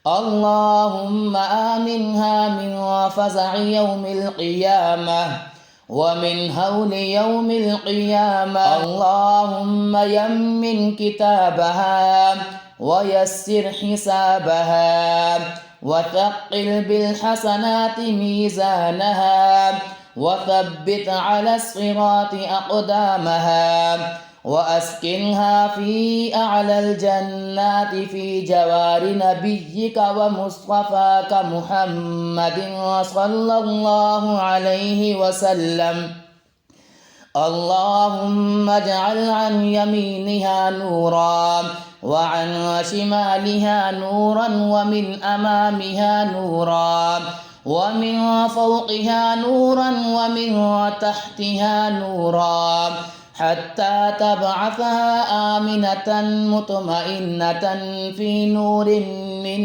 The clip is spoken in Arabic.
اللهم آمنها من فزع يوم القيامة ومن هول يوم القيامة. اللهم يمن كتابها ويسر حسابها وثقل بالحسنات ميزانها وثبت على الصراط أقدامها وأسكنها في أعلى الجنات في جوار نبيك ومصطفاك محمد صلى الله عليه وسلم. اللهم اجعل عن يمينها نورا وعن شمالها نورا ومن أمامها نورا ومن فوقها نورا ومن تحتها نورا حتى تبعثها آمنة مطمئنة في نور من